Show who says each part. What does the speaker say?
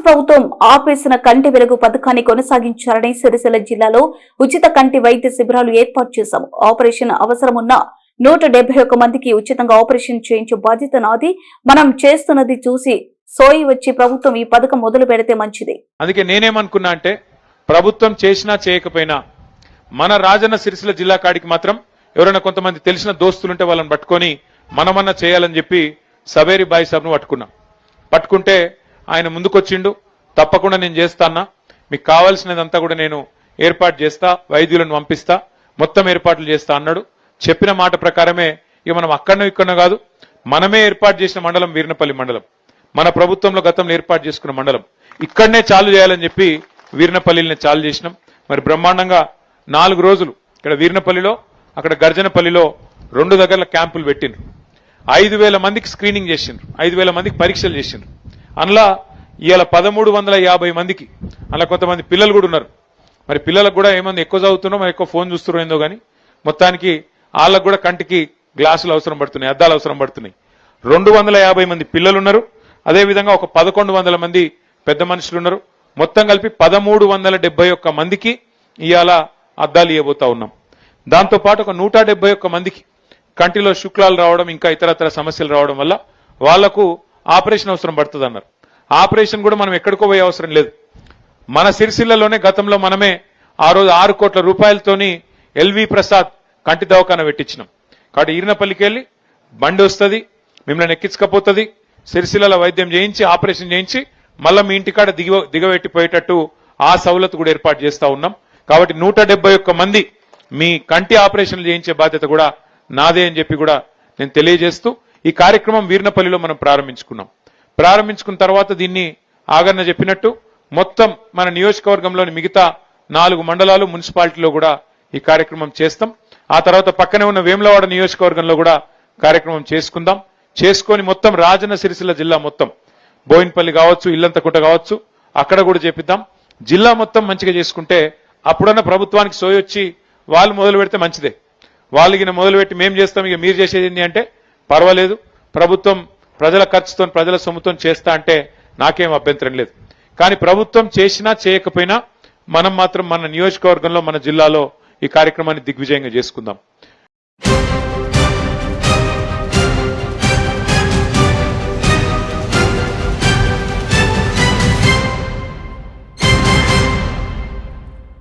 Speaker 1: ప్రభుత్వం ఆపేసిన కంటి వెలుగు పథకాన్ని కొనసాగించాలని సిరిసిల్ల జిల్లాలో ఉచిత కంటి వైద్య శిబిరాలు ఏర్పాటు చేశాము. ఆపరేషన్ అవసరమున్న 171 మందికి ఉచితంగా ఆపరేషన్ చేయించే బాధ్యత నాది. మనం చేస్తున్నది చూసి సోయి వచ్చి ప్రభుత్వం ఈ పథకం మొదలు పెడితే మంచిది.
Speaker 2: అందుకే నేనేమనుకున్నా అంటే ప్రభుత్వం చేసినా చేయకపోయినా మన రాజన్న సిరిసిల్ల జిల్లా కాడికి మాత్రం ఎవరైనా కొంతమంది తెలిసిన దోస్తులుంటే వాళ్ళని పట్టుకొని మనమన్నా చేయాలని చెప్పి సవేరి బాయ్ సాబ్ను పట్టుకుంటే ఆయన ముందుకొచ్చిండు. తప్పకుండా నేను చేస్తానా, మీకు కావాల్సినదంతా కూడా నేను ఏర్పాటు చేస్తా, వైద్యులను పంపిస్తా, మొత్తం ఏర్పాట్లు చేస్తా అన్నాడు. చెప్పిన మాట ప్రకారమే ఇక మనం అక్కడనో ఇక్కడనో కాదు, మనమే ఏర్పాటు చేసిన మండలం వీర్నపల్లి మండలం, మన ప్రభుత్వంలో గతంలో ఏర్పాటు చేసుకున్న మండలం, ఇక్కడనే చాలు చేయాలని చెప్పి వీర్నపల్లిని చాలు చేసినాం. మరి బ్రహ్మాండంగా 4 రోజులు ఇక్కడ వీర్నపల్లిలో, అక్కడ గర్జనపల్లిలో 2 దగ్గర క్యాంపులు పెట్టిండ్రు. 5,000 మందికి స్క్రీనింగ్ చేసిండ్రు, 5,000 మందికి పరీక్షలు చేసిండ్రు. అందులో ఇవాళ 1,350 మందికి, అలా కొంతమంది పిల్లలు కూడా ఉన్నారు. మరి పిల్లలకు కూడా ఏమంది ఎక్కువ చదువుతున్నారో మరి ఎక్కువ ఫోన్ చూస్తున్నారో ఏందో కానీ మొత్తానికి వాళ్ళకు కూడా కంటికి గ్లాసులు అవసరం పడుతున్నాయి, అద్దాలు అవసరం పడుతున్నాయి. 250 మంది పిల్లలు ఉన్నారు. అదేవిధంగా ఒక 1,100 మంది పెద్ద మనుషులు ఉన్నారు. మొత్తం కలిపి 1,371 మందికి ఇవాళ అద్దాలు ఇవ్వబోతా ఉన్నాం. దాంతోపాటు ఒక 171 మందికి కంటిలో శుక్లాలు రావడం, ఇంకా ఇతరతర సమస్యలు రావడం వల్ల వాళ్లకు ఆపరేషన్ అవసరం పడుతుంది అన్నారు. ఆపరేషన్ కూడా మనం ఎక్కడికో పోయే అవసరం లేదు. మన సిరిసిల్లలోనే గతంలో మనమే ఆ రోజు 6 కోట్ల రూపాయలతోని ఎల్వి ప్రసాద్ కంటి దవాఖాన పెట్టించినాం. కాబట్టి ఈర్నపల్లికి వెళ్ళి బండి వస్తుంది, మిమ్మల్ని ఎక్కించకపోతుంది, సిరిసిల్ల వైద్యం చేయించి ఆపరేషన్ చేయించి మళ్ళీ మీ ఇంటికాడ దిగబెట్టిపోయేటట్టు ఆ సౌలత్ కూడా ఏర్పాటు చేస్తా ఉన్నాం. కాబట్టి 171 మంది మీ కంటి ఆపరేషన్లు చేయించే బాధ్యత కూడా నాదే అని చెప్పి కూడా నేను తెలియజేస్తూ ఈ కార్యక్రమం వీర్నపల్లిలో మనం ప్రారంభించుకున్న తర్వాత దీన్ని ఆగన్న చెప్పినట్టు మొత్తం మన నియోజకవర్గంలోని మిగతా 4 మండలాలు మున్సిపాలిటీలో కూడా ఈ కార్యక్రమం చేస్తాం. ఆ తర్వాత పక్కనే ఉన్న వేములవాడ నియోజకవర్గంలో కూడా కార్యక్రమం చేసుకొని మొత్తం రాజన్న సిరిసిల్ల జిల్లా మొత్తం బోయిన్పల్లి కావచ్చు, ఇల్లంతకుంట కావచ్చు, అక్కడ కూడా చేపిద్దాం. జిల్లా మొత్తం మంచిగా చేసుకుంటే అప్పుడన్నా ప్రభుత్వానికి సోయొచ్చి వాళ్ళు మొదలు పెడితే మంచిదే. వాళ్ళకి మొదలు పెట్టి మేం చేస్తాం, ఇక మీరు చేసేది ఏంటి అంటే పర్వాలేదు, ప్రభుత్వం ప్రజల ఖర్చుతో ప్రజల సొమ్ముతో చేస్తా అంటే నాకేం అభ్యంతరం లేదు. కానీ ప్రభుత్వం చేసినా చేయకపోయినా మనం మాత్రం మన నియోజకవర్గంలో మన జిల్లాలో ఈ కార్యక్రమాన్ని దిగ్విజయంగా చేసుకుందాం.